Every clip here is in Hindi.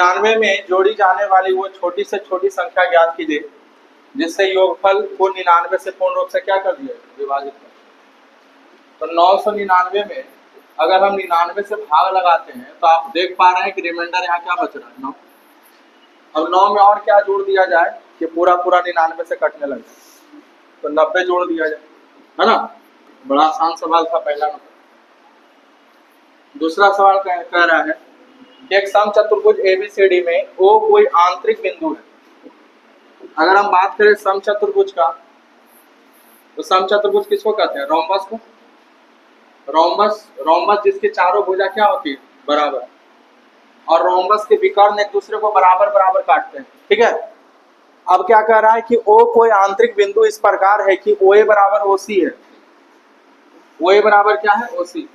99 में जोड़ी जाने वाली वो छोटी से छोटी संख्या ज्ञात कीजिए जिससे योगफल को 99 से पूर्ण रूप से क्या कर दिया विभाजित कर। तो 999 में अगर हम 99 से भाग लगाते हैं तो आप देख पा रहे हैं कि रिमाइंडर यहाँ क्या बच रहा है 9। अब 9 में और क्या जोड़ दिया जाए कि पूरा पूरा 99 से कटने लगे, तो 90 जोड़ दिया जाए, है ना। बड़ा आसान सवाल था पहला नंबर। दूसरा सवाल कह रहा है कि एक समचतुर्भुज एबीसीडी में ओ कोई आंतरिक बिंदु है। अगर हम बात करें समचतुर्भुज का, तो समचतुर्भुज किसको कहते हैं? रोम्बस को। रोम्बस जिसके चारों भुजा क्या होती है? बराबर, और रोम्बस के विकर्ण एक दूसरे को बराबर बराबर काटते हैं, ठीक है। अब क्या कह रहा है कि ओ कोई आंतरिक बिंदु इस प्रकार है कि OA बराबर OC है। OA बराबर क्या है? OC।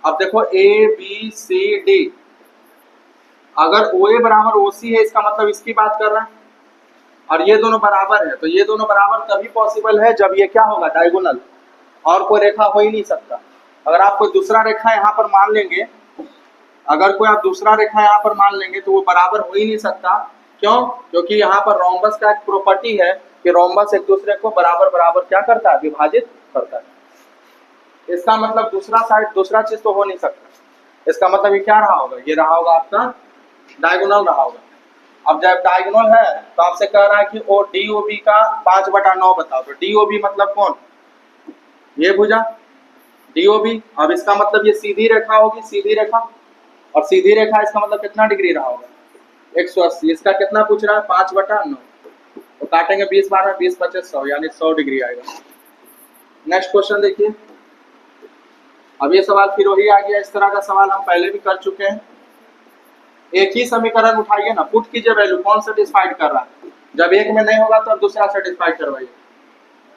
अब देखो ABCD, अगर OA बराबर OC है इसका मतलब इसकी बात कर रहा है, और ये दोनों बराबर है, तो ये दोनों बराबर तभी पॉसिबल है जब ये क्या होगा? डायगोनल, और कोई रेखा हो ही नहीं सकता। अगर आप कोई दूसरा रेखा यहाँ पर मान लेंगे, अगर कोई आप दूसरा रेखा यहाँ पर मान लेंगे तो वो बराबर हो ही नहीं सकता। क्यों? क्योंकि यहाँ पर रोम्बस का एक प्रॉपर्टी है कि रोम्बस एक दूसरे को बराबर बराबर क्या करता है? विभाजित करता है। इसका मतलब दूसरा साइड, दूसरा चीज तो हो नहीं सकता। इसका मतलब ये क्या रहा होगा? ये रहा होगा आपका डायगोनल रहा होगा। अब जब डायगोनल है तो आपसे कह रहा है कि ओ DOB का 5/9 बताओ। तो DOB मतलब कौन? ये भुजा DOB। अब इसका मतलब ये सीधी रेखा होगी, सीधी रेखा, और सीधी रेखा इसका मतलब कितना डिग्री रहा होगा? 180। इसका कितना पूछ रहा है? 5/9। तो काटेंगे 20 बार में, 20 25 100, यानी 100 डिग्री आएगा। नेक्स्ट क्वेश्चन देखिए। अब ये सवाल फिर वही आ गया, इस तरह का सवाल हम पहले भी कर चुके हैं। एक ही समीकरण उठाइए ना, पुट कीजिए वैल्यू, कौन सेटिस्फाइड कर रहा है। जब एक में नहीं होगा तो दूसरा सेटिस्फाइड करवाइए।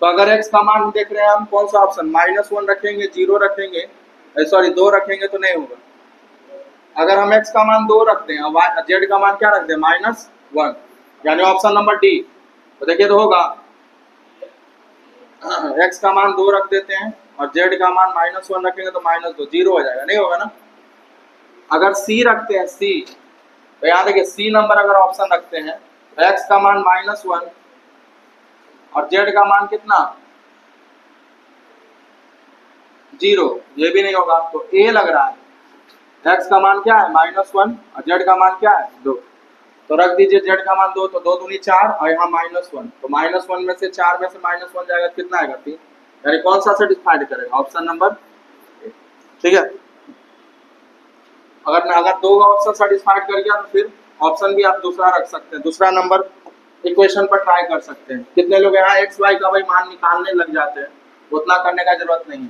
तो अगर x का मान देख रहे हैं हम, कौन सा ऑप्शन? -1 रखेंगे, 0 रखेंगे, सॉरी 2 रखेंगे तो नहीं होगा। अगर हम x का मान 2 रखते हैं, z का मान क्या रखते हैं? -1, यानी ऑप्शन नंबर डी। तो देखिए तो होगा, x का मान 2 रख देते हैं और z का मान -1 रखेंगे तो -2, 0 हो जाएगा, नहीं होगा ना। अगर c रखते हैं, c, तो यहाँ देखिए c नंबर अगर ऑप्शन रखते हैं तो x का मान -1 और z का मान कितना? 0, ये भी नहीं होगा। तो a लग रहा है, x का मान क्या है? -1 और z का मान क्या है? 2। तो रख दीजिए z का मान 2, तो 2 दूनी 4 और यहाँ -1, तो -1 में से 4 में से -1 जाएगा, कितना आएगा? 3। यानी कौन सा सेटिस्फाइड करेगा? ऑप्शन नंबर ए, ठीक है। अगर 2 का ऑप्शन सेटिस्फाइड कर गया तो फिर ऑप्शन भी आप दूसरा रख सकते हैं, दूसरा नंबर इक्वेशन पर ट्राई कर सकते हैं। कितने लोग यहाँ x y का भाई मान निकालने लग जाते हैं, उतना करने का जरूरत नहीं है।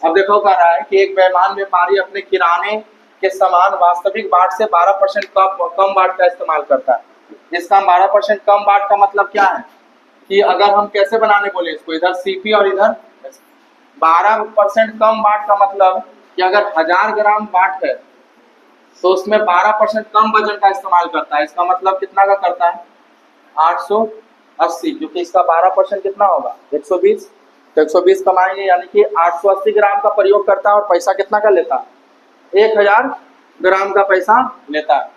अब देखो कह रहा है कि एक बेईमान व्यापारी अपने किराने के समान वास्तविक बाट से 12% कम बाट का इस्तेमाल करता है। इसका 12% कम बाट का मतलब क्या है कि अगर हम कैसे बनाने बोले इसको, इधर CP और इधर 12% कम बाट का मतलब कि अगर 1000 ग्राम बाट है तो उसमें 12% कम वजन का इस्तेमाल करता है। इसका मतलब कितना का करता है? 880, क्योंकि इसका 12% कितना होगा? 120। तो 120 कमाएंगे, यानी कि 880 ग्राम का प्रयोग करता है और पैसा कितना का लेता है? 1000 ग्राम का पैसा लेता है,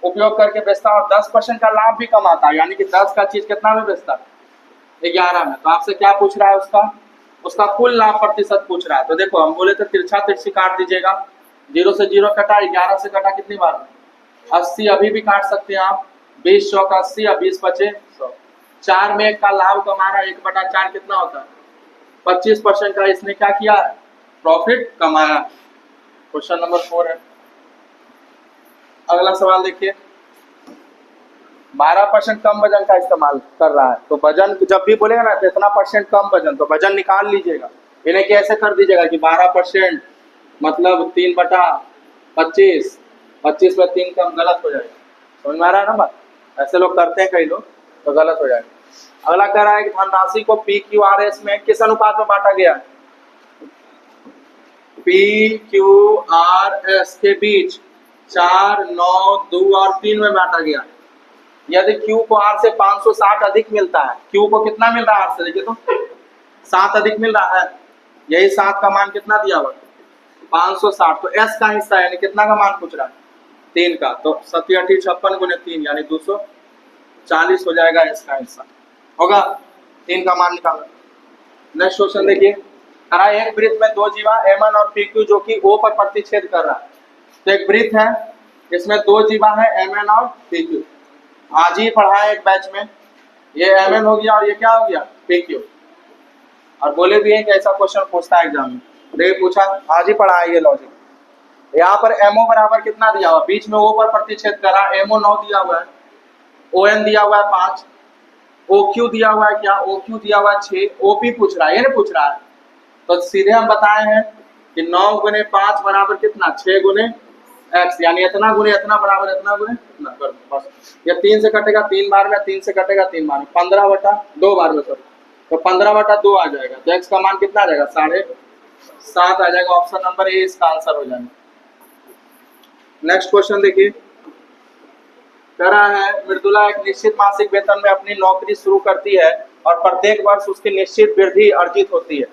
उपयोग करके बेचता है, और 10% का लाभ भी कमाता है, यानी कि 10 का चीज कितना में बेचता है? 11 में। तो आपसे क्या पूछ रहा है? उसका कुल लाभ प्रतिशत पूछ रहा है। तो देखो हम बोले तो तिरछा तिरछी काट दीजिएगा, 0 से 0 कटा, 11 से कटा, कितनी बार? 80 अभी भी काट सकते हैं आप, 20 चौक 80 और 20 बचे 100। 4 में 1 का लाभ कमा रहा है, 1/4 कितना होता है? 25% का इसने क्या किया है? प्रॉफिट कमाया। क्वेश्चन नंबर 4 है। अगला सवाल देखिए। 12% कम वजन का इस्तेमाल कर रहा है, तो वजन जब भी बोलेगा ना तो इतना % कम वजन, तो वजन निकाल लीजिएगा। इन्हें कैसे कर दीजिएगा कि 12% मतलब 3/25, 25 में 3 कम, गलत हो जाएगा। समझ में आ रहा है ना बात? ऐसे लोग करते हैं कई लोग, तो गलत हो जाएगा। अगला कह रहा है कि धनराशि को PQRS में किस अनुपात में बांटा गया है? PQRS के बीच 4, 9, 2 और 3 में बांटा गया है। यदि Q को R से 560 अधिक मिलता है, Q को कितना मिल रहा है R से? देखिए तो 7 अधिक मिल रहा है, यही 7 का मान कितना दिया हुआ? 560। तो S का हिस्सा यानी कितना का मान पूछ रहा है? 3 का, तो 7 8 56 गुने 3 यानी 240 हो जाएगा इसका आंसर। होगा 3 का मान निकालना। नेक्स्ट क्वेश्चन देखिए, करा एक वृत्त में दो जीवा M1 और PQ जो कि O पर प्रतिच्छेद कर रहा है। तो एक वृत्त है इसमें दो जीवा है M1 और PQ। आज ही पढ़ा है एक बैच में, ये M1 हो गया और ये क्या हो गया PQ। और बोले भी है कि ऐसा क्वेश्चन पूछता है एग्जाम में, देखिए पूछा, आज ही पढ़ा है ये लॉजिक। यहाँ पर MO बराबर कितना दिया हुआ, बीच में O पर प्रतिच्छेद करा, MO 9 दिया हुआ है, ON दिया हुआ है 5, OQ दिया हुआ है क्या, OQ दिया हुआ है 6, OP पूछ रहा है, ये नहीं पूछ रहा है। तो सीधे हम बताए हैं कि 9 गुने 5 बराबर कितना 6 गुने x, यानी इतना गुने इतना बराबर इतना गुने इतना कर दो बस। ये 3 से कटेगा 3 बार में, 3 से कटेगा 3 बार में, 15/2 बार में सर, तो 15/2 आ जाएगा। तो x का मान कितना आ जाएगा 7.5 आ जाएगा। ऑप्शन नंबर ए इसका आंसर हो जाएगा। नेक्स्ट क्वेश्चन देखिए, कह रहा है मृदुला एक निश्चित मासिक वेतन में अपनी नौकरी शुरू करती है और प्रत्येक वर्ष उसकी निश्चित वृद्धि अर्जित होती है।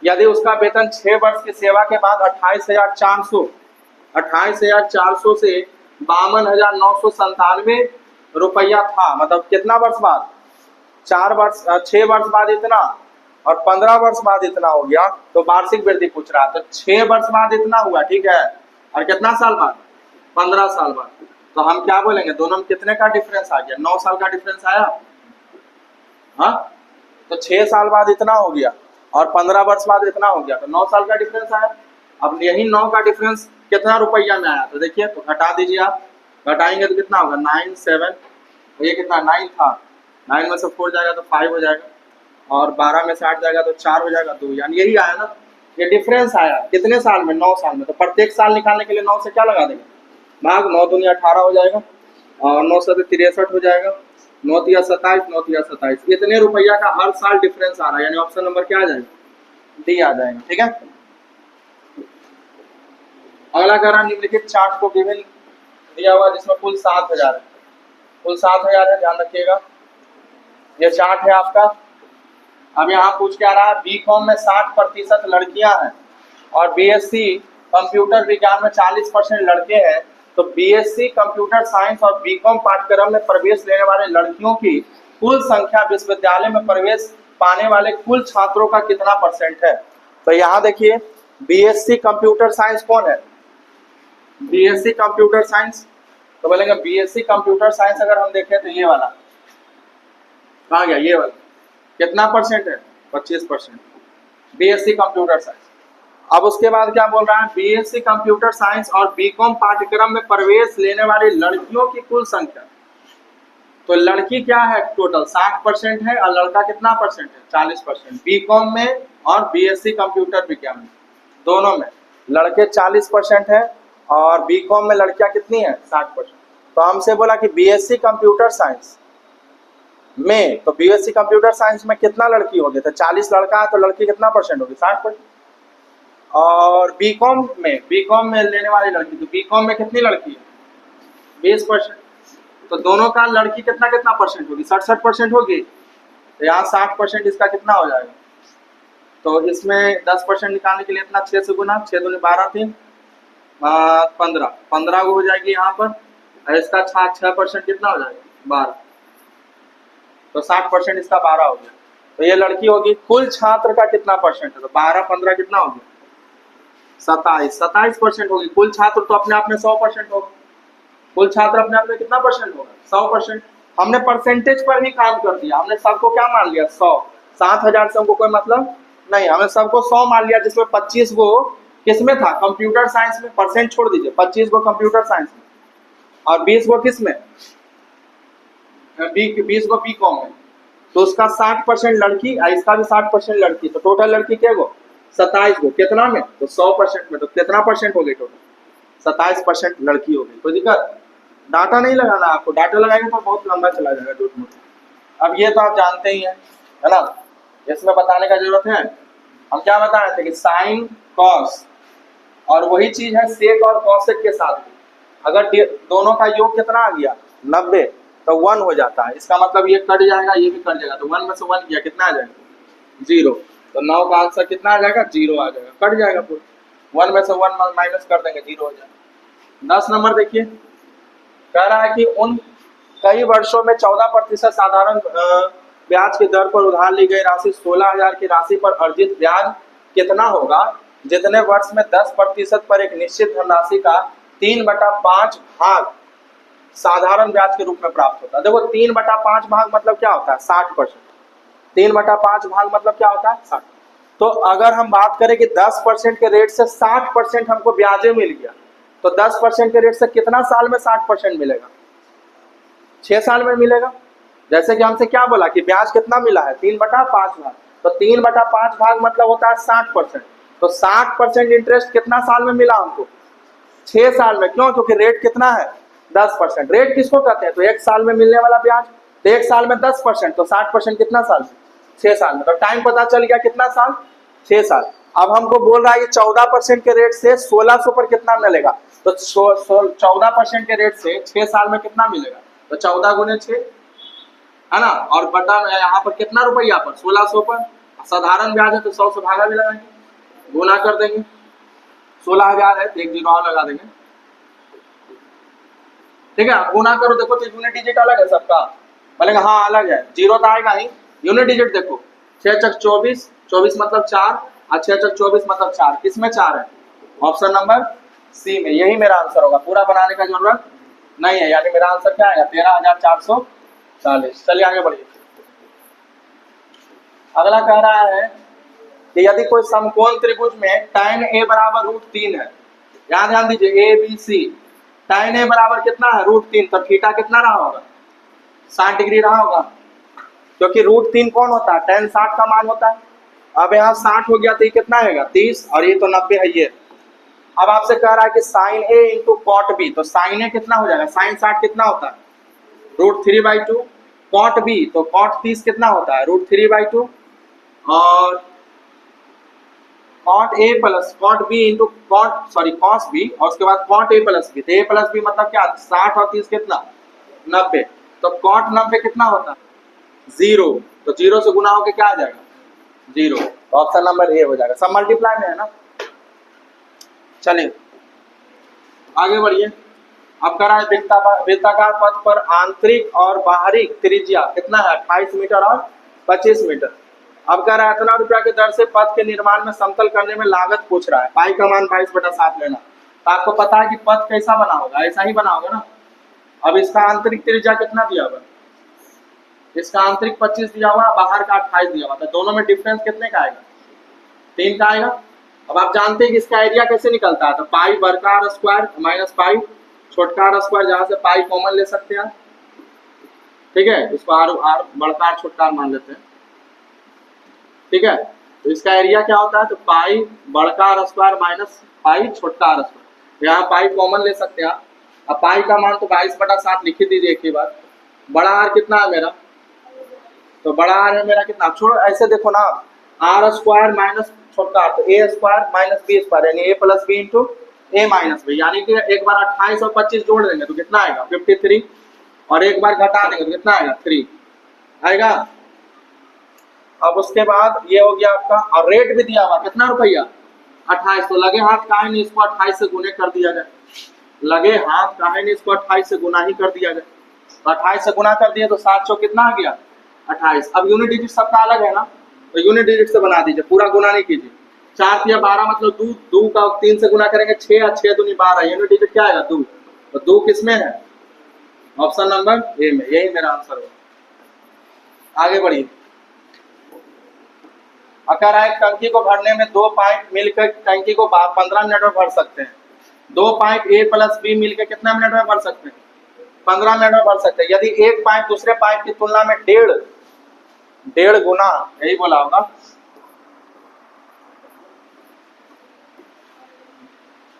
यदि उसका वेतन 6 वर्ष की सेवा के बाद 28,400 से 52,997 रुपया था, मतलब कितना वर्ष बाद, 6 वर्ष बाद इतना और 15 वर्ष बाद इतना हो गया, तो वार्षिक वृद्धि पूछ रहा है। तो 6 वर्ष बाद इतना हुआ, ठीक है, और कितना साल बाद, 15 साल बाद। तो हम क्या बोलेंगे, दोनों में कितने का डिफरेंस आ गया, 9 साल का डिफरेंस आया। हाँ, तो 6 साल बाद इतना हो गया और 15 वर्ष बाद इतना हो गया, तो 9 साल का डिफरेंस आया। अब यही 9 का डिफरेंस कितना रुपया में आया, तो देखिए, तो घटा दीजिए आप, घटाएंगे तो कितना होगा 9 7, ये कितना 9 था, 9 में से 4 जाएगा तो 5 हो जाएगा, और 12 में से 8 जाएगा तो 4 हो जाएगा 2, यानी यही आया ना, ये डिफरेंस आया कितने साल में, 9 साल में। तो प्रत्येक साल निकालने के लिए 9 से क्या लगा देंगे, भाग, 9 दूनी 18 हो जाएगा और 9 से 63 हो जाएगा, 9 तिया 27, 9 तिया 27, इतने रुपया का हर साल डिफरेंस आ रहा है, यानी ऑप्शन नंबर क्या आ जाएगा, डी आ जाएगा। ठीक है, अगला कह रहा निम्नलिखित चार्ट को विभिन्न दिया हुआ जिसमें कुल 7,000 है, कुल 7,000 है, ध्यान रखिएगा, ये चार्ट है आपका। अब यहाँ पूछ क्या रहा है, बीकॉम में 60% लड़कियां हैं और बीएससी कंप्यूटर विज्ञान में 40% लड़के हैं, तो बीएससी कंप्यूटर साइंस और बीकॉम पाठ्यक्रम में प्रवेश लेने वाले लड़कियों की कुल संख्या विश्वविद्यालय में प्रवेश पाने वाले कुल छात्रों का कितना % है। तो यहाँ देखिए, बीएससी कंप्यूटर साइंस कौन है, बीएससी कंप्यूटर साइंस, तो बोलेंगे बीएससी कंप्यूटर साइंस अगर हम देखें तो ये वाला कहाँ गया, ये वाला कितना % है, 25% बीएससी कंप्यूटर साइंस। अब उसके बाद क्या बोल रहा है, बीएससी कंप्यूटर साइंस और बीकॉम पाठ्यक्रम में प्रवेश लेने वाली लड़कियों की कुल संख्या, तो लड़की क्या है टोटल 60% है और लड़का कितना % है 40%, बीकॉम में और बीएससी कंप्यूटर विज्ञान में दोनों में लड़के 40% है और बीकॉम में लड़कियां कितनी है 60%। तो हमसे बोला कि बीएससी कंप्यूटर साइंस में, तो बीएससी कंप्यूटर साइंस में कितना लड़की होगी, तो 40 लड़का है तो लड़की कितना % होगी 60%। और बीकॉम में लेने वाली लड़की, तो बीकॉम में कितनी लड़की है 20%, तो दोनों का लड़की कितना % होगी 67% होगी, तो यहाँ 60% इसका कितना हो जाएगा, तो इसमें 10% निकालने के लिए इतना 6 से गुना, 6 दूनी 12 3 15 को हो जाएगी यहाँ पर, और इसका 6% कितना हो जाएगा 12, तो 60% इसका 12 हो गया। तो ये लड़की होगी, कुल छात्र का कितना % है, तो 12 15 कितना हो गया 27% होगी। कुल छात्र तो अपने आप में 100% होगा, कुल छात्र अपने आप में कितना % होगा 100%। हमने परसेंटेज पर ही काम कर दिया, हमने सबको क्या मान लिया 100, 7,000 से हमको कोई मतलब नहीं, हमें सबको 100 मान लिया, जिसमें 25 गो किसमें था कंप्यूटर साइंस में, परसेंट छोड़ दीजिए, 25 गो कंप्यूटर साइंस में और 20 गो किसमें 20 गो बीकॉम में, तो उसका 60% लड़की और इसका भी 60% लड़की, तो टोटल लड़की क्या गो 27 गो, कितना में तो 100% में, तो कितना % हो गई टोटल 27% लड़की हो गई। कोई दिक्कत, डाटा नहीं लगाना आपको, डाटा लगाएंगे तो बहुत लंबा चला जाएगा झूठ मूठ। अब ये तो आप जानते ही हैं, है ना, इसमें बताने का जरूरत है। हम क्या बता रहे थे कि साइन कॉस, और वही चीज है सेक और कॉसेक के साथ भी, अगर दोनों का योग कितना आ गया 90, तो 1 हो जाता है, इसका मतलब ये कट जाएगा ये भी कट जाएगा, तो 1 में से 1 गया कितना आ जाएगा 0, तो 9 का आंसर कितना आ जाएगा 0 आ जाएगा, कट जाएगा पूरा, 1 में से 1 माइनस कर देंगे 0 हो जाएगा। 10 नंबर देखिए, कह रहा है कि उन कई वर्षों में 14% साधारण ब्याज की दर पर उधार ली गई राशि 16,000 की राशि पर अर्जित ब्याज कितना होगा जितने वर्ष में 10% पर एक निश्चित धनराशि का 3/5 भाग साधारण ब्याज के रूप में प्राप्त होता है। देखो 3/5 भाग मतलब क्या होता है 60%। 3/5 भाग मतलब क्या होता है 60। तो अगर हम बात करें कि 10% के रेट से 60% हमको ब्याजे मिल गया तो 10% के रेट से कितना साल में 60% मिलेगा 6 साल में मिलेगा। जैसे कि हमसे क्या बोला कि ब्याज कितना मिला है 3/5 भाग, तो 3/5 भाग मतलब होता है 60%। तो 60% इंटरेस्ट कितना साल में मिला हमको 6 साल में। क्यों? क्योंकि रेट कितना है 10%। रेट किसको कहते हैं तो 1 साल में मिलने वाला ब्याज। तो 1 साल में 10% तो 60% कितना साल में 6 साल में। तो टाइम पता चल गया कितना साल 6 साल। अब हमको बोल रहा है कि 14% के रेट से 1600 पर कितना मिलेगा तो 14% के रेट से 6 साल में कितना मिलेगा तो 14 गुने 6 है ना। और बटा यहाँ पर कितना रुपया पर 1600 पर। साधारण ब्याज है तो 100 से भागा भी लगाएंगे गुना कर देंगे। 16,000 है तो 1 जीरो और लगा देंगे। ठीक है गुना करो। देखो तो यूनिट डिजिट अलग है सबका बोलेगा हाँ अलग है। जीरो तो आएगा ही। यूनिट डिजिट देखो 6 चक 24 24 मतलब 4 और 6 चक 24 मतलब 4 किसमें 4 है ऑप्शन नंबर सी में। यही मेरा आंसर होगा पूरा बनाने का जरूरत नहीं है। यानी मेरा आंसर क्या आएगा 13,440। चलिए आगे बढ़िए। अगला कह रहा है कि यदि कोई समकोण त्रिभुज में tan a बराबर √3 है। यहाँ ध्यान दीजिए ABC tan a बराबर कितना है √3 तो थीटा कितना रहा होगा 60 डिग्री रहा होगा क्योंकि √3 कौन होता है tan 60 का मान होता है। अब यहाँ 60 हो गया तो ये कितना आएगा 30 और ये तो 90 है ये। अब आपसे कह रहा है कि sin a into cot b तो sin a कितना हो जाएगा sin 60 कितना होता है √3/2 cot b तो cot 30 कितना होता है √3/2 और cot a plus cot b into cos b और उसके बाद cot a प्लस b तो a प्लस b मतलब क्या 60 और 30 कितना 90 तो cot 90 कितना होता है 0 तो 0 से गुना होके क्या आ जाएगा 0 तो ऑप्शन नंबर ए हो जाएगा। सब मल्टीप्लाई में है ना। चलिए आगे बढ़िए। अब कह रहा है वृत्ताकार पथ पर आंतरिक और बाहरी त्रिज्या कितना है 28 मीटर और 25 मीटर। अब कह रहा है इतना रुपया की दर से पथ के निर्माण में समतल करने में लागत पूछ रहा है। पाई का मान 22/7 लेना। तो आपको पता है कि पथ कैसा बना होगा ऐसा ही बना होगा ना। अब इसका आंतरिक त्रिज्या कितना दिया हुआ इसका आंतरिक 25 दिया हुआ बाहर का 28 दिया हुआ था। दोनों में डिफरेंस कितने का आएगा 3 का आएगा। अब आप जानते हैं कि इसका एरिया कैसे निकलता है तो पाई बड़का आर स्क्वायर माइनस पाई छोटका आर स्क्वायर जहां से पाई कॉमन ले सकते हैं। ठीक है इसको आर बड़का आर छोटका आर मान लेते हैं। ठीक है तो इसका एरिया क्या होता है तो पाई बड़का आर स्क्वायर माइनस पाई छोटका आर स्क्वायर। यहाँ पाई कॉमन ले सकते हैं। अब पाई का मान तो 22/7 लिख ही दीजिए एक ही बार। बड़ा आर कितना है मेरा तो बड़ा आर है मेरा कितना छोड़ो ऐसे देखो ना आर स्क्वायर माइनस छोटका आर तो ए स्क्वायर माइनस बी स्क्वायर यानी ए प्लस बी इंटू ए माइनस बी यानी कि एक बार 28 और 25 जोड़ देंगे तो कितना आएगा 53 और एक बार घटा देंगे तो कितना आएगा 3 आएगा। अब उसके बाद ये हो गया आपका और रेट भी दिया हुआ कितना रुपया 28 तो लगे हाथ काहे नहीं इसको 28 से गुने कर दिया जाए। लगे हाथ काहे नहीं इसको 28 से गुना ही कर दिया जाए। तो 28 से गुना कर दिया तो 7 चौक कितना आ गया 28। अब यूनिट डिजिट सबका अलग है ना तो यूनिट डिजिट से बना दीजिए पूरा गुना नहीं कीजिए। 4 या 12 मतलब 2 का 3 से गुना करेंगे 6 और 6 दूनी 12 यूनिट डिजिट क्या आएगा 2 तो 2 किसमें है ऑप्शन नंबर ए में। यही मेरा आंसर होगा। आगे बढ़िए। अगर एक टंकी को भरने में 2 पाइप मिलकर टंकी को 15 मिनट में भर सकते हैं। 2 पाइप ए प्लस बी मिलकर कितना मिनट में भर सकते हैं 15 मिनट में भर सकते हैं। यदि एक पाइप दूसरे पाइप की तुलना में डेढ़ गुना यही बोला होगा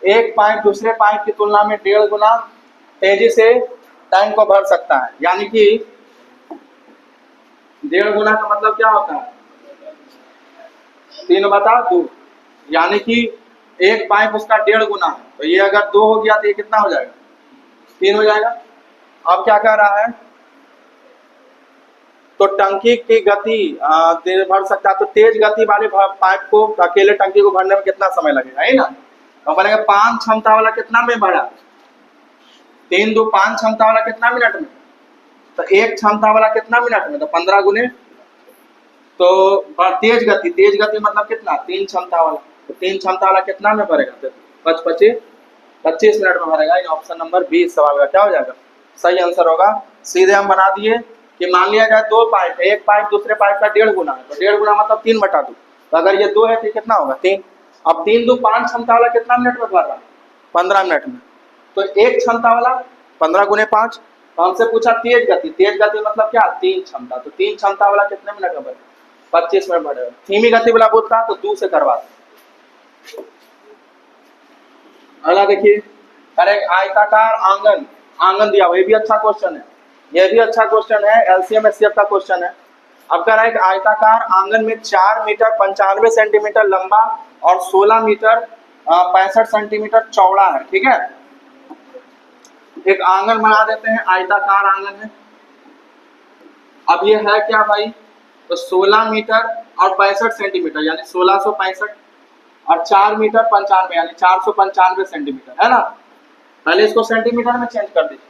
एक पाइप दूसरे पाइप की तुलना में 1.5 गुना तेजी से टैंक को भर सकता है। यानी कि 1.5 गुना का मतलब क्या होता है 3/2 यानी कि एक पाइप उसका 1.5 गुना है तो ये अगर 2 हो गया तो ये कितना हो जाएगा 3 हो जाएगा। अब क्या कह रहा है तो टंकी की गति भर सकता है तो तेज गति वाले पाइप को अकेले टंकी को भरने में कितना समय लगेगा है ना। तो बोलेगा 5 क्षमता वाला कितना में भरा 3 2 5 क्षमता वाला कितना मिनट में, तो 1 क्षमता वाला कितना मिनट में, तो 15 गुने, तो तेज गति मतलब कितना, 3 क्षमता वाला, तो 3 क्षमता वाला कितना में भरेगा, तो 25 मिनट में भरेगा। ऑप्शन नंबर 20 सवाल का क्या हो जाएगा, सही आंसर होगा। सीधे हम बना दिए कि मान लिया जाए 2 पाइप है, एक पाइप दूसरे पाइप का 1.5 गुना है, तो 1.5 गुना मतलब 3/2, तो अगर ये 2 है तो कितना होगा 3। अब 3 2 5 क्षमता वाला कितना मिनट में भर रहा है, 15 मिनट में, तो 1 क्षमता वाला 15 गुने 5, तो हमसे पूछा तेज गति मतलब क्या, 3 क्षमता, तो 3 क्षमता वाला कितने मिनट में भरेगा, 25 मिनट भरेगा। धीमी गति वाला बोलता तो 2 से करवा। अगला देखिए, अरे आयताकार आंगन दिया, ये भी अच्छा क्वेश्चन है, ये भी अच्छा क्वेश्चन है, एलसीएम एचसीएफ का क्वेश्चन है। अब कह रहा है कि आयताकार आंगन में 4 मीटर 95 सेंटीमीटर लंबा और 16 मीटर 65 सेंटीमीटर चौड़ा है, ठीक है। एक आंगन बना देते हैं, आयताकार आंगन है। अब ये है क्या भाई, तो 16 मीटर और 65 सेंटीमीटर यानी 1665 और 4 मीटर 95 यानी 495 सेंटीमीटर है ना। पहले इसको सेंटीमीटर में चेंज कर दीजिए।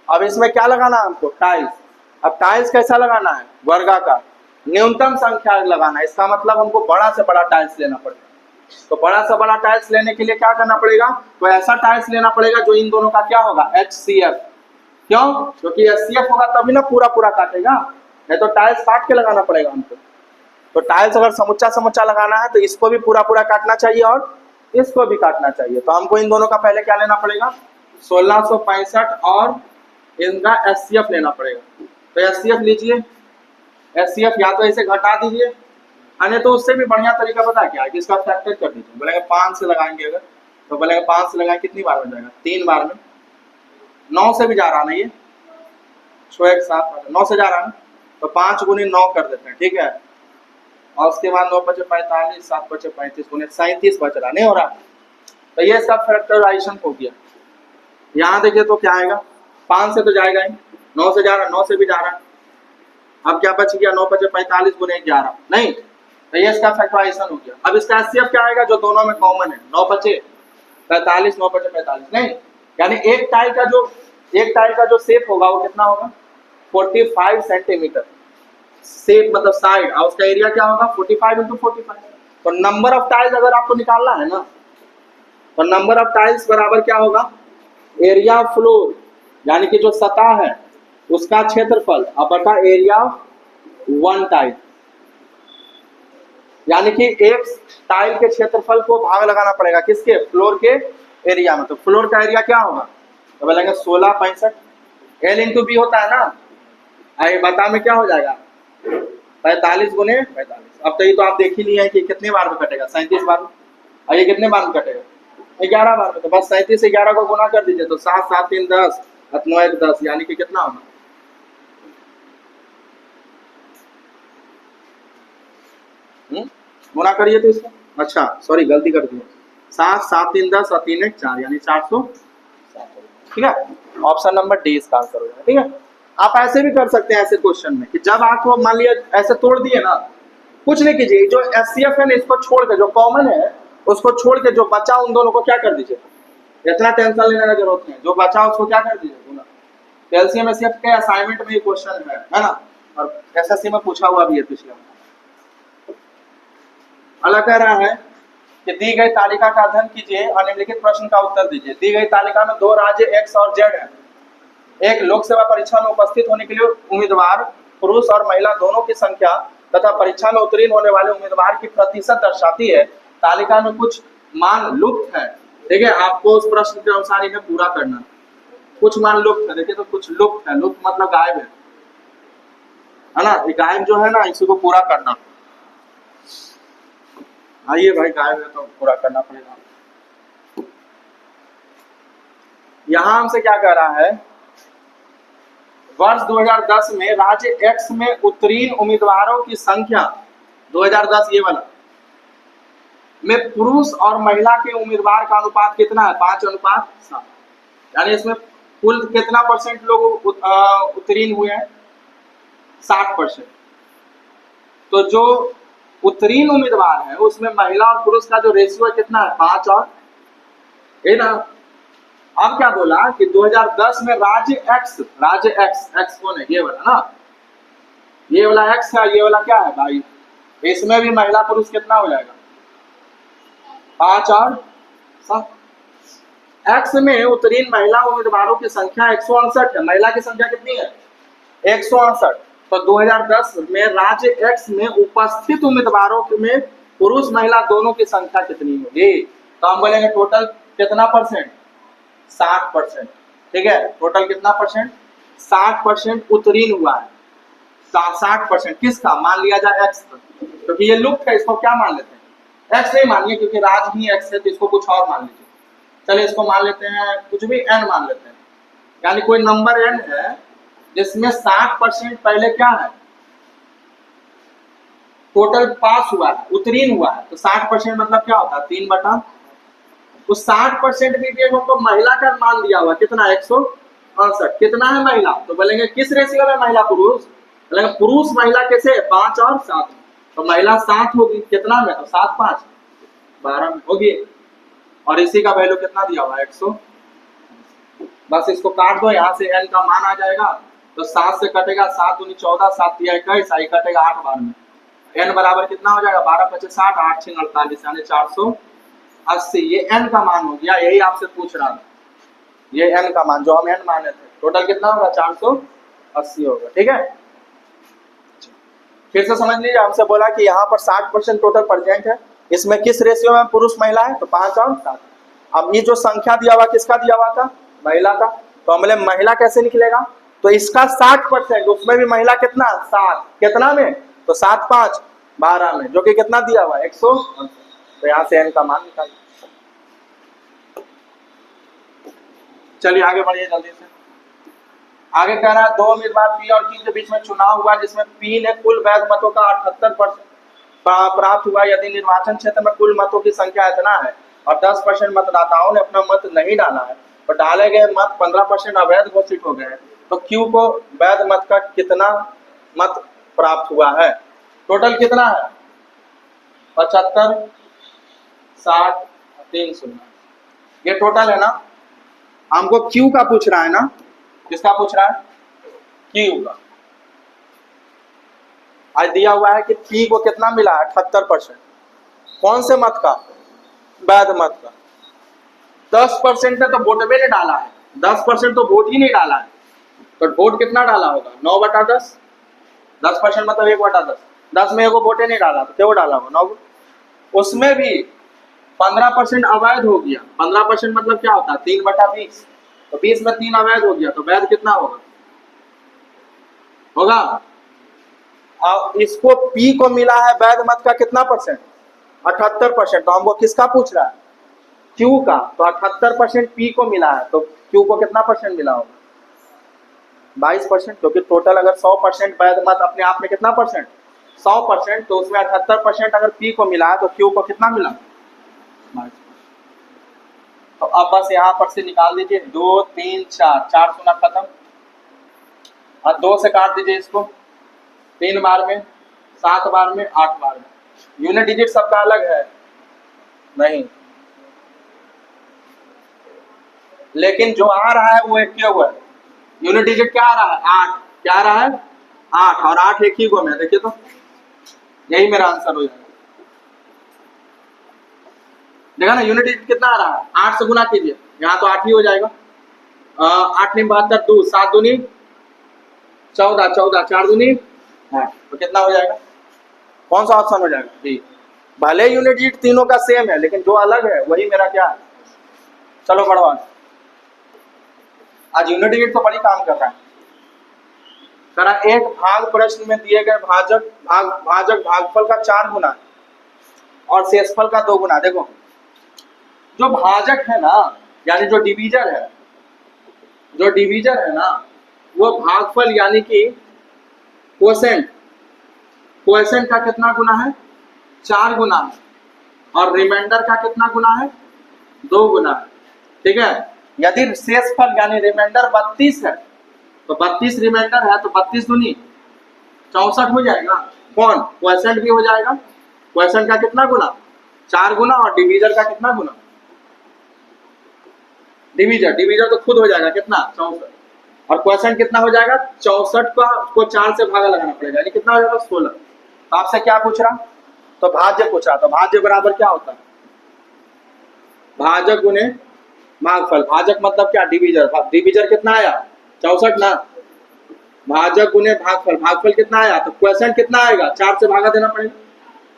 अब इसमें क्या लगाना है हमको, टाइल्स। अब टाइल्स कैसा लगाना है, वर्गाकार, न्यूनतम संख्या लगाना है, इसका मतलब हमको बड़ा से बड़ा टाइल्स लेना पड़ेगा। तो बड़ा से बड़ा टाइल्स लेने के लिए क्या करना पड़ेगा, तो ऐसा टाइल्स लेना पड़ेगा जो इन दोनों का क्या होगा, HCF। क्यों, क्योंकि HCF होगा तभी ना पूरा काटेगा, नहीं तो टाइल्स काट के लगाना पड़ेगा हमको। तो टाइल्स अगर समुच्चा लगाना है तो इसको भी पूरा काटना चाहिए और इसको भी काटना चाहिए। तो हमको इन दोनों का पहले क्या लेना पड़ेगा, 1665 और इनका HCF लेना पड़ेगा। तो HCF लीजिए, HCF या तो इसे घटा दीजिए, अन्य तो उससे भी बढ़िया तरीका पता क्या है कि इसका फैक्टर कर दीजिए। बोलेगा 5 से लगाएंगे अगर, तो बोलेगा 5 से लगाएं कितनी बार में जाएगा, 3 बार में। 9 से भी जा रहा ना ये, 6 1 7 9 से जा रहा है, तो 5 गुने 9 कर देते हैं, ठीक है। और उसके बाद 9 5 45 7 5 35 गुने 37 बच रहा, नहीं हो रहा, तो ये इसका फैक्टराइजेशन हो गया। यहाँ देखिए तो क्या आएगा, 5 से तो जाएगा ही, 9 से जा रहा, 9 से भी जा रहा, अब क्या बच गया, 9 5 45 गुने 11, नहीं, तो ये इसका फैक्टराइजेशन हो गया। अब इसका HCF क्या आएगा जो दोनों में कॉमन है, 9 5 45 9 5 45, नहीं, यानी एक टाइल का जो शेप होगा वो कितना होगा, 45 सेंटीमीटर। शेप मतलब साइड, और उसका एरिया क्या होगा, 45 × 45। तो नंबर ऑफ टाइल्स अगर आपको निकालना है ना, तो नंबर ऑफ टाइल्स बराबर क्या होगा, एरिया ऑफ फ्लोर यानी कि जो सतह है उसका क्षेत्रफल अब बटा एरिया ऑफ 1 टाइल, यानी कि एक टाइल के क्षेत्रफल को भाग लगाना पड़ेगा किसके, फ्लोर के एरिया में। तो फ्लोर का एरिया क्या होगा, तो बोलेंगे 1665, L × B होता है ना, अरे बता में क्या हो जाएगा, 45 गुने 45। अब तो ये तो आप देख ही लिए हैं कि कितने बार में कटेगा, 37 बार में, और ये कितने बार में कटेगा, 11 बार में। तो बस 37 से 11 को गुना कर दीजिए, तो 7 7 3 10 9 1 10, यानी कि कितना होगा, गुना करिए तो इसको, अच्छा सॉरी गलती कर दी, 7 7 3 10 और 3 1 4 यानी 407, ठीक है। ऑप्शन नंबर डी इसका आंसर हो जाएगा, ठीक है। आप ऐसे भी कर सकते हैं ऐसे क्वेश्चन में कि जब आपको मान लिया ऐसे तोड़ दिए ना, कुछ नहीं कीजिए, जो HCF है ना इसको छोड़ के, जो कॉमन है उसको छोड़ के जो बचा उन दोनों को क्या कर दीजिए, इतना टेंशन लेने की जरूरत नहीं, जो बचा उसको क्या कर दीजिए गुना। एलसीएम एचसीएफ के असाइनमेंट में ये क्वेश्चन है ना, और एसएससी में पूछा हुआ भी है पिछले। अगला कह रहा है कि दी गई तालिका का अध्ययन कीजिए और निम्नलिखित प्रश्न का उत्तर दीजिए। दी गई तालिका में 2 राज्य X और Z है। एक लोक सेवा परीक्षा में उपस्थित होने के लिए उम्मीदवार पुरुष और महिला दोनों की संख्या तथा परीक्षा में उत्तीर्ण होने वाले उम्मीदवार की प्रतिशत दर्शाती है। तालिका में कुछ मान लुप्त है, ठीक है, आपको उस प्रश्न के अनुसार इन्हें पूरा करना। कुछ मान लुप्त है, देखिए तो कुछ लुप्त है, लुप्त मतलब गायब है ना, ये गायब जो है ना इसी को पूरा करना। आइए भाई, गायब है तो पूरा करना पड़ेगा। यहां हमसे क्या कह रहा है, वर्ष 2010 में राज्य X में उत्तीर्ण उम्मीदवारों की संख्या 2010 ये वाला में पुरुष और महिला के उम्मीदवार का अनुपात कितना है, 5:7, यानी इसमें कुल कितना % लोग उत्तीर्ण हुए हैं, 60%। तो जो उत्तीर्ण उम्मीदवार है उसमें महिला और पुरुष का जो रेशियो है कितना है, 5 और, है ना, अब क्या बोला कि 2010 में राज्य एक्स कौन है, ये वाला ना, ये वाला एक्स है, ये वाला क्या है भाई, इसमें भी महिला पुरुष कितना हो जाएगा, 5 और 7। एक्स में उत्तीर्ण महिला उम्मीदवारों की संख्या 168 है, महिला की संख्या कितनी है, 168। तो 2010 में राज्य एक्स में उपस्थित उम्मीदवारों में पुरुष महिला दोनों की संख्या कितनी होगी, तो हम बोलेंगे टोटल कितना परसेंट, 60%। ठीक है, टोटल कितना परसेंट, 60% उत्तीर्ण हुआ है। 60% किसका, मान लिया जाए एक्स का, क्योंकि ये लुप्त है, इसको क्या मान लेते हैं, एक्स नहीं मानिए क्योंकि राज ही एक्स है, तो इसको कुछ और मान लीजिए। चलिए इसको मान लेते हैं कुछ भी एन मान लेते हैं, यानी कोई नंबर एन है जिसमें 60% पहले क्या है, टोटल पास हुआ है, उत्तीर्ण हुआ है, तो 60% मतलब क्या होता है, 3/, तो 60% भी हमको महिला का मान दिया हुआ कितना, 168। कितना है महिला, तो बोलेंगे किस रेशियो में महिला पुरुष, बोलेंगे पुरुष महिला कैसे, 5 और 7, तो महिला 7 होगी, कितना में, तो 7 5 12 में होगी, और इसी का वैल्यू कितना दिया हुआ है, 100। बस इसको काट दो, यहाँ से एन का मान आ जाएगा, तो 7 से कटेगा 7 दूनी 14, 7 तिया 21, आई कटेगा 8 बार में, एन बराबर कितना हो जाएगा, 12 25 60, 8 6 48, यानी 480। ये एन का मान हो गया, यही आपसे पूछ रहा था, ये एन का मान जो हम एन माने थे, टोटल कितना होगा, 480 होगा। ठीक है, फिर से समझ लीजिए, हमसे बोला कि यहाँ पर 60% टोटल प्रेजेंट है, इसमें किस रेशियो में पुरुष महिला है, तो 5 और 7। अब ये जो संख्या दिया हुआ किसका दिया हुआ था, महिला का, तो हम बोले महिला कैसे निकलेगा, तो इसका 60%, उसमें भी महिला कितना, 7, कितना में, तो 7 5 12 में, जो कि कितना दिया हुआ, 100। तो यहाँ से एन का मान निकाल। चलिए आगे बढ़िए जल्दी से, आगे कह रहा है 2 उम्मीदवार पी और क्यू के बीच में चुनाव हुआ, जिसमें पी ने कुल वैध मतों का 78% प्राप्त हुआ, यदि निर्वाचन क्षेत्र में कुल मतों की संख्या इतना है और 10% मतदाताओं ने अपना मत नहीं डाला है, तो डाले गए मत 15% अवैध घोषित हो गए, तो क्यू को वैध मत का कितना मत प्राप्त हुआ है, टोटल कितना है, 75 60 300, ये टोटल है ना। हमको क्यू का पूछ रहा है ना, किसका पूछ रहा है, क्यू का। आज दिया हुआ है कि पी को कितना मिला है, 78%, कौन से मत का, वैध मत का। 10% ने तो वोट भी नहीं डाला है, 10% तो वोट ही नहीं डाला है, तो वोट कितना डाला होगा, 9/10, 10% मतलब 1/10, 10 में एगो वोटे नहीं डाला, तो क्यों डाला होगा, 9। उसमें भी 15% अवैध हो गया, 15% मतलब क्या होता है, 3/20, तो 20 में 3 अवैध हो गया, तो वैध कितना होगा, और इसको पी को मिला है वैध मत का कितना परसेंट, 78%, तो हमको किसका पूछ रहा है, क्यू का, तो 78% पी को मिला है, तो क्यू को कितना परसेंट मिला होगा, 22%, क्योंकि टोटल अगर 100% वैध मत अपने आप में कितना परसेंट, 100%, तो उसमें 78% अगर पी को मिला है, तो क्यू को कितना मिला, 22%। तो अब बस यहाँ पर से निकाल दीजिए, 2 3 4, 4 शून्य खत्म, और 2 से काट दीजिए इसको, 3 बार में, 7 बार में, 8 बार में, यूनिट डिजिट सबका अलग है नहीं, लेकिन जो आ रहा है वो एक ही हुआ है, यूनिट डिजिट क्या आ रहा है, 8, क्या आ रहा है, 8, और 8 एक ही को में, देखिए तो यही मेरा आंसर हो जाएगा, देखा ना, यूनिट डिजिट कितना आ रहा है, 8 से गुना कीजिए, यहाँ तो 8 ही हो जाएगा, 8 नहीं 72, 2 7 दूनी 14, 14 4 दूनी 8, तो कितना हो जाएगा, कौन सा ऑप्शन हो जाएगा, बी। भले यूनिट डिजिट तीनों का सेम है, लेकिन जो अलग है वही मेरा क्या है। चलो बढ़वा, आज यूनिट डिजिट तो बड़ी काम कर रहा है। करा एक भाग प्रश्न में दिए गए भाजक भागफल का 4 गुना और शेषफल का 2 गुना। देखो जो भाजक है ना, यानी जो डिवीजर है ना, वो भागफल यानी कि क्वोशेंट का कितना गुना है, 4 गुना है, और रिमाइंडर का कितना गुना है, 2 गुना है। ठीक है, यदि शेषफल यानी रिमाइंडर 32 है, तो 32 रिमाइंडर है, तो 32 दूनी 64 हो जाएगा, कौन, क्वोशेंट भी हो जाएगा, क्वोशेंट का कितना गुना, 4 गुना, और डिवीजर का कितना गुना, डिवीजर, डिवीजर तो खुद हो जाएगा कितना 64, और क्वेश्चन कितना हो जाएगा 64 को 4 से भागा लगाना पड़ेगा, यानी कितना हो जाएगा 16। तो आपसे क्या पूछ रहा, तो भाज्य पूछ रहा, तो भाज्य बराबर क्या होता है, भाजक गुने भागफल। भाजक मतलब क्या, डिवीजर, डिवीजर कितना आया 64 ना, भाजक गुने भागफल, भागफल कितना आया, तो क्वेश्चन कितना आएगा 4 से भागा देना पड़ेगा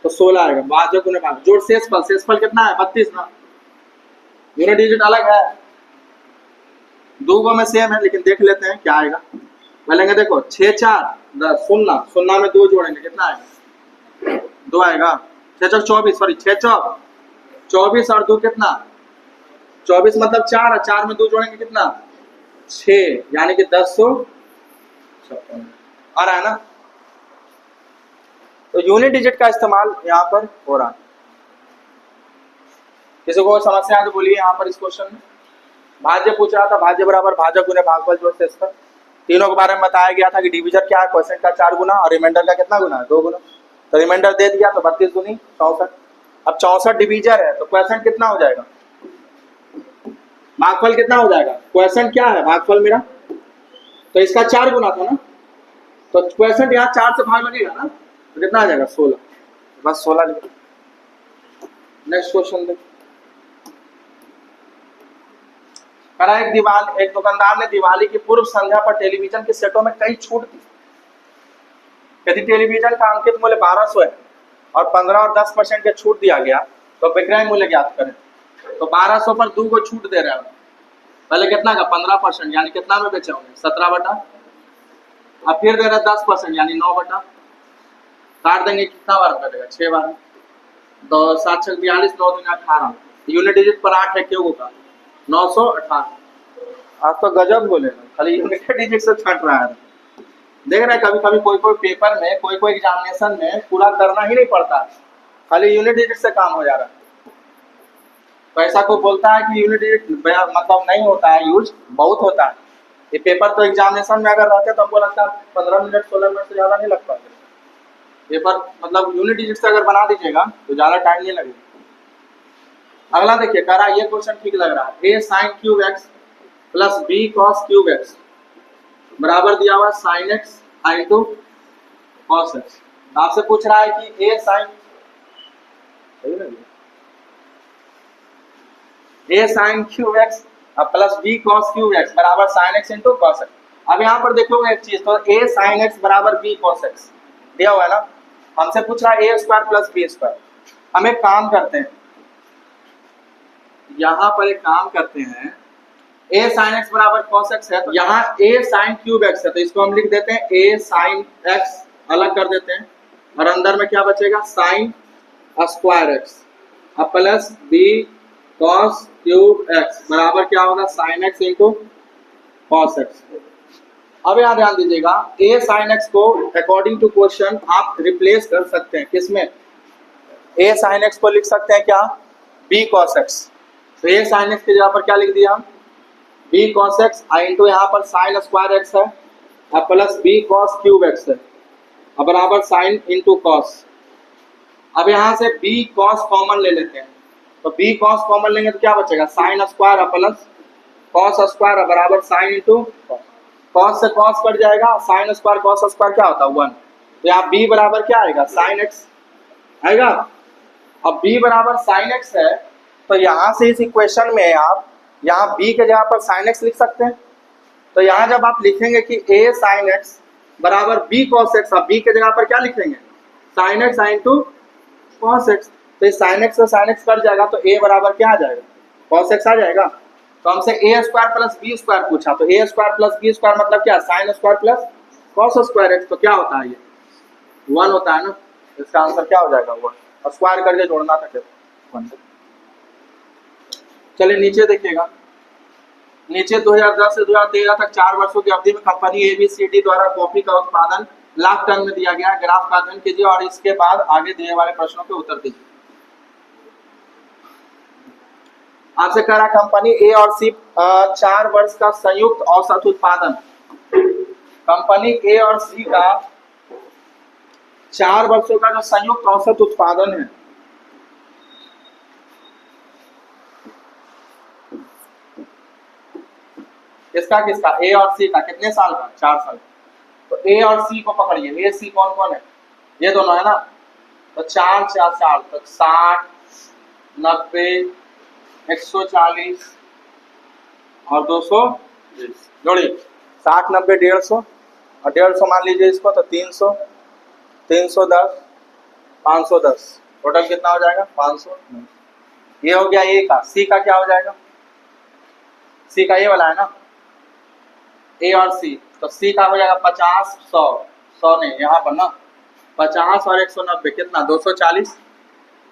तो 16 आएगा, भाजक गुने भाग, जोड़ शेषफल, शेषफल कितना है 32 ना, यूनिट डिजिट अलग है, दो गो में सेम है, लेकिन देख लेते हैं क्या आएगा। बोलेंगे देखो 6 4 10, सुनना सुनना में 2 जोड़ेंगे कितना आएगा 2 आएगा, 6 चौक 24, सॉरी 6 चौक 24 और 2 कितना 24 मतलब 4, और 4 में 2 जोड़ेंगे कितना 6, यानी कि 1056 आ रहा है ना। तो यूनिट डिजिट का इस्तेमाल यहाँ पर हो रहा है। किसी को समस्या है तो बोलिए यहाँ पर इस क्वेश्चन में। भाज्य पूछ रहा था, भाज्य बराबर भाजक गुने भागफल जोड़ शेषफल, तीनों के बारे में बताया गया था कि डिवीजर क्या है, क्वेश्चन का 4 गुना और रिमाइंडर का कितना गुना है 2 गुना, तो रिमाइंडर दे दिया तो 32 गुनी 64। अब 64 डिवीजर है तो क्वेश्चन कितना हो जाएगा, भागफल कितना हो जाएगा, क्वेश्चन क्या है भागफल मेरा, तो इसका 4 गुना था ना, तो क्वेश्चन यहाँ 4 से भाग लगेगा ना, तो कितना आ जाएगा 16, बस 16 लिखो। नेक्स्ट क्वेश्चन देखो, करा एक दुकानदार ने दिवाली की पूर्व संध्या पर टेलीविजन के सेटों में कई छूट दी। यदि टेलीविजन का अंकित मूल्य 1200 है और 15 और 10% के छूट दिया गया तो विक्रय मूल्य ज्ञात करें। तो 1200 पर 2 को छूट दे रहे हैं, पहले कितना का 15%, यानी कितना में बेचे होंगे 17 बटा, अब फिर दे रहे 10% यानी 9 बटा, काट देंगे कितना बार कटेगा 6 बार, तो 7 6 42 9 दूनी 18, यूनिट डिजिट पर 8 है क्यों का 918। आज तो गजब बोले, खाली यूनिट डिजिट से छट रहा है। देख रहे हैं कभी कभी कोई पेपर में कोई एग्जामिनेशन में पूरा करना ही नहीं पड़ता, खाली यूनिट डिजिट से काम हो जा रहा है। तो ऐसा कोई बोलता है कि यूनिट डिजिट मतलब नहीं होता है यूज, बहुत होता है। ये पेपर तो एग्जामिनेशन में अगर रहते तो हमको लगता है 15 मिनट 16 मिनट से ज्यादा नहीं लगता पेपर, मतलब यूनिट डिजिट से अगर बना दीजिएगा तो ज्यादा टाइम नहीं लगेगा। अगला देखिए करा, ये क्वेश्चन ठीक लग रहा है, a sin cube x plus b cos cube x बराबर दिया हुआ sin x into cos x। आपसे पूछ रहा है कि a sin cube x plus b cos cube x बराबर sin x into cos x। अब यहाँ पर देखोगे एक चीज, तो a sin x बराबर b cos x दिया हुआ है ना, हमसे पूछ रहा है a square plus b square. हम एक काम करते हैं, यहाँ पर एक काम करते हैं, a sin x बराबर cos x है, तो यहाँ a sin क्यूब x है, तो इसको हम लिख देते हैं a sin x अलग कर देते हैं, और अंदर में क्या बचेगा sin स्क्वायर x अब plus b cos cube x बराबर क्या होगा sin x into cos x। अब यहाँ ध्यान दीजिएगा, a sin x को अकॉर्डिंग टू क्वेश्चन आप रिप्लेस कर सकते हैं, किसमें a sin x को लिख सकते हैं क्या b cos x, तो a sin x की जगह पर क्या लिख दिया हम b cos x इंटू यहाँ पर sin स्क्वायर x है और plus b cos cube x है और बराबर sin इंटू cos। अब यहाँ से b cos कॉमन ले लेते हैं, तो b cos कॉमन लेंगे तो क्या बचेगा sin स्क्वायर और प्लस cos स्क्वायर बराबर sin इंटू cos से cos कट जाएगा, sin स्क्वायर cos स्क्वायर क्या होता है 1, तो यहाँ b बराबर क्या आएगा sin x आएगा। अब b बराबर sin x है, तो यहाँ से इस इक्वेशन में आप यहाँ b के जगह पर sin x लिख सकते हैं, तो यहाँ जब आप लिखेंगे कि a sin x बराबर b cos x, अब b के जगह पर क्या लिखेंगे sin x into cos x, तो ये sin x से sin x कट जाएगा तो a बराबर क्या आ जाएगा cos x आ जाएगा। तो हमसे a square plus b square पूछा, तो a square plus b square मतलब क्या sin square plus cos square x, तो क्या होता है ये 1 होता है ना, इसका आंसर क्या हो जाएगा 1, और स्क्वायर करके जोड़ना था 1। चलिए नीचे देखिएगा, नीचे 2010 से 2013 तक 4 वर्षों की अवधि में कंपनी ABCD द्वारा कॉफी का उत्पादन लाख टन में दिया गया। ग्राफ का अध्ययन कीजिए और इसके बाद आगे दिए वाले प्रश्नों के उत्तर दीजिए। आपसे कह रहा कंपनी ए और सी 4 वर्ष का संयुक्त औसत उत्पादन, कंपनी ए और सी का 4 वर्षों का जो संयुक्त औसत उत्पादन है किसका किसका, ए और सी का, कितने साल का, 4 साल। तो ए और सी को पकड़िए, ए सी कौन कौन है, ये दोनों है ना। तो 4 4 साल, तो 60 90 140 और 220 जोड़िए, 60 90 150 और 150 मान लीजिए इसको, तो 300 310 510, टोटल कितना हो जाएगा 500। ये हो गया ए का। सी का क्या हो जाएगा, सी का ये वाला है ना, ए और सी, तो सी का हो जाएगा 50 100 100 नहीं यहाँ पर ना, 50 और 190 कितना 240,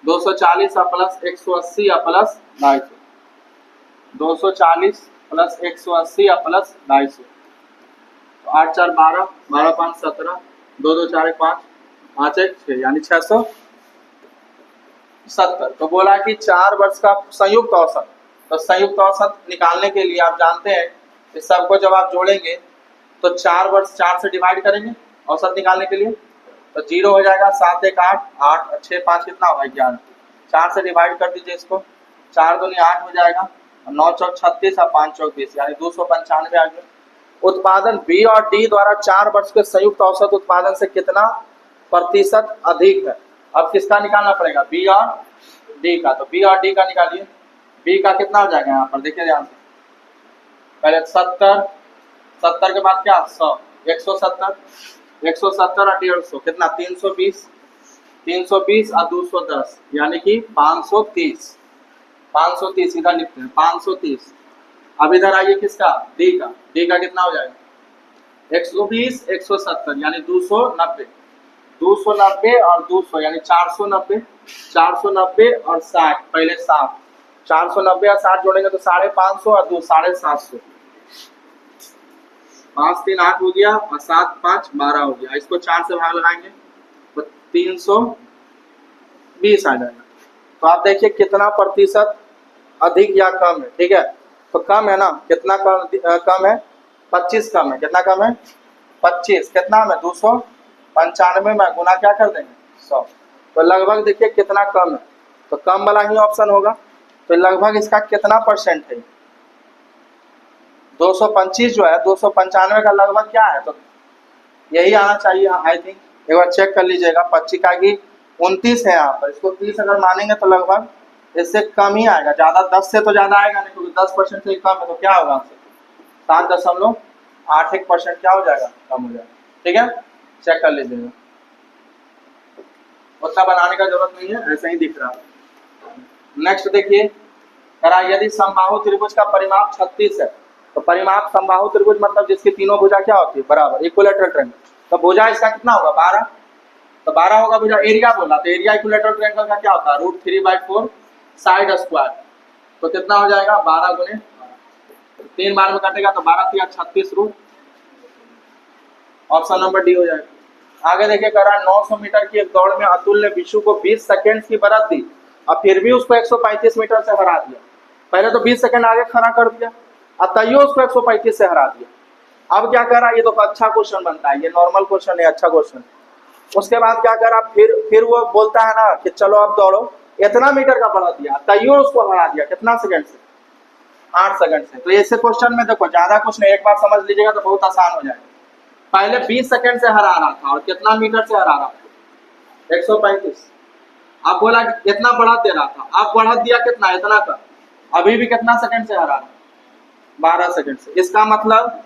240 प्लस 180 प्लस 250, 240 प्लस 180 प्लस 250, तो 8 4 12 12 5 17 2 2 4 1 5 5 1 6 यानी 670। तो बोला कि 4 वर्ष का संयुक्त औसत, तो संयुक्त औसत निकालने के लिए आप जानते हैं कि सबको जब आप जोड़ेंगे तो 4 वर्ष 4 से डिवाइड करेंगे औसत निकालने के लिए, तो 0 हो जाएगा, 7 1 8 8 6 5 कितना होगा 11, 4 से डिवाइड कर दीजिए इसको, 4 दूनी 8 हो जाएगा, 9 चौक 36 और 5 चौक 20 यानी 295 आ गया। उत्पादन बी और डी द्वारा 4 वर्ष के संयुक्त औसत उत्पादन से कितना प्रतिशत अधिक है। अब किसका निकालना पड़ेगा, बी और डी का। तो बी और डी का निकालिए, बी का कितना हो जाएगा यहाँ पर देखिए ध्यान से, पहले 70 70 के बाद क्या 100 170 170 और 150 कितना 320 320 और 210 यानी कि 530 530 इधर लिखते हैं 530। अब इधर आइए किसका, डी का, डी का कितना हो जाएगा 120 170 यानी 290 290 और 200 यानी 490 490 और 60, पहले 60 490 और 60 जोड़ेंगे तो 550 और 2 750, 5 3 8 हो गया और 7 5 12 हो गया, इसको 4 से भाग लगाएंगे तो 320 आ जाएगा। तो आप देखिए कितना प्रतिशत अधिक या कम है, ठीक है। तो कम है ना, कितना कम है 25 कम है, कितना कम है 25, कितना में 295 में गुना क्या कर देंगे 100, तो लगभग देखिए कितना कम है, तो कम वाला ही ऑप्शन होगा। तो लगभग इसका कितना परसेंट है 225 जो है 295 का लगभग क्या है, तो यही आना चाहिए आई थिंक, एक बार चेक कर लीजिएगा। 25 का कि 29 है यहाँ पर, इसको 30 अगर मानेंगे तो लगभग इससे कम ही आएगा, ज़्यादा 10 से तो ज़्यादा आएगा नहीं, क्योंकि 10% से कम है तो क्या होगा 7.81% क्या हो जाएगा कम हो जाएगा, ठीक है चेक कर लीजिएगा, उतना बनाने का जरूरत नहीं है, ऐसा ही दिख रहा है। नेक्स्ट देखिए करा, यदि समबाहु त्रिभुज का परिमाप 36 है, तो परिमाप समबाहु त्रिभुज मतलब जिसकी तीनों भुजा क्या होती है बराबर, इक्विलैटरल ट्रायंगल, तो भुजा इसका कितना होगा 12, तो 12 होगा भुजा। एरिया बोला तो एरिया इक्विलैटरल ट्रायंगल का क्या होता है √3/4 साइड स्क्वायर, तो कितना हो जाएगा 12 गुने 3 बार में कटेगा तो 12 3 36 रूट, ऑप्शन नंबर डी हो जाएगा। आगे देखिए कह रहा है 900 मीटर की एक दौड़ में अतुल ने विशु को 20 सेकंड की बढ़त दी और फिर भी उसको 135 मीटर से हरा दिया। पहले तो 20 सेकंड आगे खड़ा कर दिया और तैयो उसको 135 से हरा दिया। अब क्या कर रहा है, ये तो अच्छा क्वेश्चन बनता है, ये नॉर्मल क्वेश्चन है, अच्छा क्वेश्चन। उसके बाद क्या कर रहा, फिर वो बोलता है ना कि चलो अब दौड़ो, इतना मीटर का बढ़ा दिया तैयो उसको हरा दिया, कितना सेकंड से 8 सेकंड से। तो ऐसे क्वेश्चन में देखो ज्यादा कुछ नहीं, एक बार समझ लीजिएगा तो बहुत आसान हो जाएगा। पहले 20 सेकंड से हरा रहा था और कितना मीटर से हरा रहा था 135, अब बोला कितना बढ़ा दे रहा था, अब बढ़ा दिया कितना इतना का, अभी भी कितना सेकंड से हरा रहा 12 सेकंड से। इसका मतलब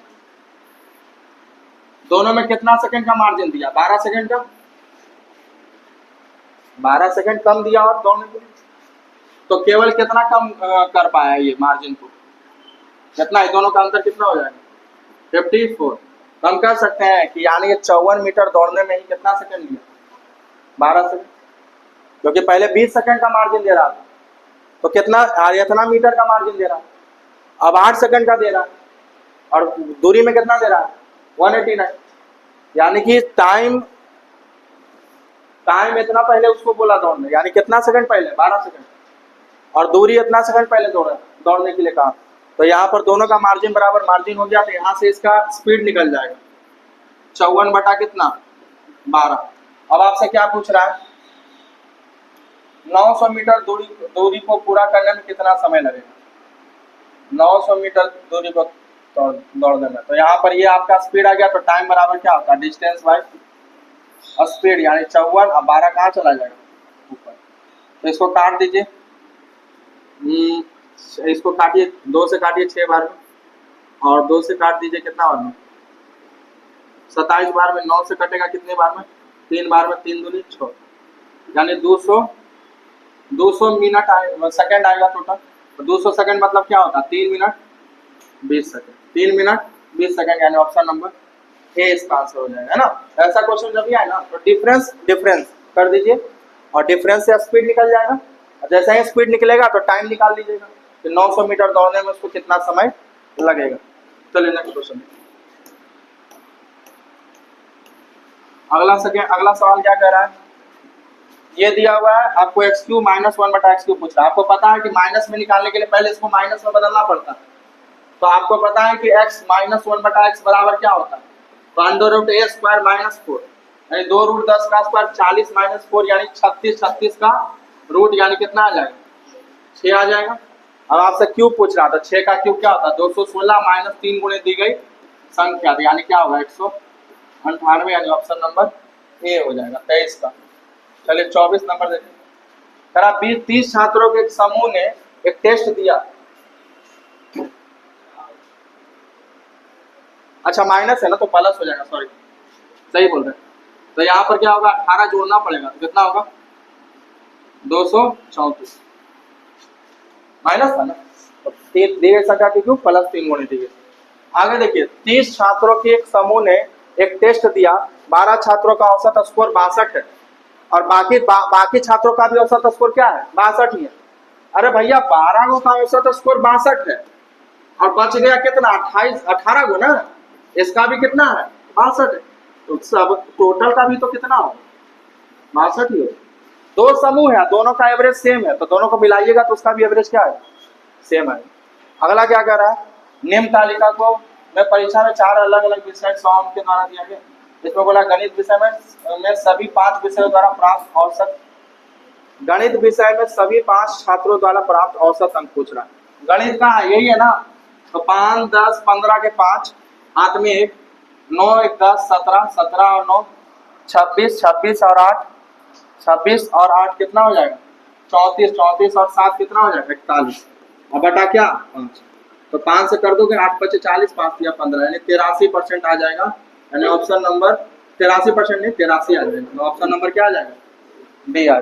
दोनों में कितना सेकंड का मार्जिन दिया 12 सेकंड का, 12 सेकंड कम दिया और दौड़ने के लिए, तो केवल कितना कम कर पाया ये मार्जिन को, कितना है दोनों का अंतर कितना हो जाएगा 54। हम कर सकते हैं कि यानी कि 54 मीटर दौड़ने में ही कितना सेकंड लिया 12 सेकंड, क्योंकि पहले 20 सेकंड का मार्जिन दे रहा था, तो कितना इतना मीटर का मार्जिन दे रहा है, अब 8 सेकंड का दे रहा है और दूरी में कितना दे रहा है 189, यानी कि टाइम इतना पहले उसको बोला दौड़ने, यानी कितना सेकंड पहले 12 सेकंड, और दूरी इतना सेकंड पहले दौड़ने के लिए कहा। तो यहाँ पर दोनों का मार्जिन बराबर मार्जिन हो गया, तो यहाँ से इसका स्पीड निकल जाएगा 54 बटा कितना 12। अब आपसे क्या पूछ रहा है 900 मीटर दूरी को पूरा करने में कितना समय लगेगा, 900 मीटर दूरी को दौड़ने में। तो यहाँ पर ये आपका स्पीड आ गया, तो टाइम बराबर क्या होता है, डिस्टेंस बाय स्पीड, यानी 54। अब 12 कहाँ चला जाएगा ऊपर, तो इसको काट दीजिए। इसको काटिए, 2 से काटिए 6 बार में, और 2 से काट दीजिए कितना बार में, 27 बार में। 9 से कटेगा कितने बार में, 3 बार में, 3 दूनी 6, यानी 200 मिनट सेकंड आएगा टोटल। तो 200 सेकंड मतलब क्या होता है, 3 मिनट 20 सेकंड, 3 मिनट 20 सेकंड, यानी ऑप्शन नंबर ए इसका आंसर हो जाएगा, है ना। ऐसा क्वेश्चन जब भी आए ना, तो डिफरेंस कर दीजिए, और डिफरेंस से स्पीड निकल जाएगा। जैसे ही स्पीड निकलेगा तो टाइम निकाल लीजिएगा कि 900 मीटर दौड़ने में उसको कितना समय लगेगा। चलिए नेक्स्ट क्वेश्चन। अगला सवाल क्या कह रहा है, ये दिया हुआ है आपको x³ -1 बटा x³ पूछ रहा है। आपको पता है कि माइनस में निकालने के लिए पहले इसको माइनस में बदलना पड़ता है। तो आपको पता है कि x -1 बटा x बराबर क्या होता है, तो √a² - 4, यानी 2 √ 10 का स्क्वायर 40 - 4, यानी 36 का रूट, यानी कितना आ जाएगा, 6 आ जाएगा। अब आपसे क्यूब पूछ रहा था, 6 का क्यूब क्या होता है, 216 - 3 गुणे दी गई संख्या, यानी क्या होगा 198, यानी ऑप्शन नंबर ए हो जाएगा 23 का। चलिए 24 नंबर देखिए, करा 20-30 छात्रों के एक समूह ने एक टेस्ट दिया। अच्छा माइनस है ना, तो प्लस हो जाएगा, सॉरी सही बोल रहे हैं। तो यहाँ पर क्या होगा, 18 जोड़ना पड़ेगा, तो कितना होगा 234, माइनस था ना, तो दी गई संख्या के क्यूब प्लस 3 गुणे दी गई। आगे देखिए, 30 छात्रों के एक समूह ने एक टेस्ट दिया, 12 छात्रों का औसत स्कोर 62 है, और बाकी छात्रों का भी औसत स्कोर क्या है, 62 ही है। अरे भैया 12 गो का औसत स्कोर 62 है, और बच गया कितना 18 गो ना, इसका भी कितना है 62 है, तो सब टोटल का भी तो कितना हो 62 ही हो। 2 समूह है, दोनों का एवरेज सेम है, तो दोनों को मिलाइएगा तो उसका भी एवरेज क्या है, सेम है। अगला क्या कर रहा है, निम्न तालिका को मैं परीक्षा में 4 अलग अलग विषय सॉम के द्वारा दिया गया। इसमें बोला गणित विषय में सभी 5 विषयों द्वारा प्राप्त औसत, गणित विषय में सभी 5 छात्रों द्वारा प्राप्त औसत अंक पूछ रहा है। गणित का यही है ना, तो 5, 10, 15 के 5, हाथ में 1, 9, 1, 10, 17, 17 और 9 26, 26 और 8 26 और 8 कितना हो जाएगा 34, 34 और 7 कितना हो जाएगा 41, और बटा क्या 5, तो 5 से कर दोगे 8 × 5 = 40, 5 या 15, यानी 83% आ जाएगा, यानी ऑप्शन नंबर 83% नहीं 83 आ जाएगा। तो ऑप्शन नंबर क्या आ जाएगा, बी आ जाएगा।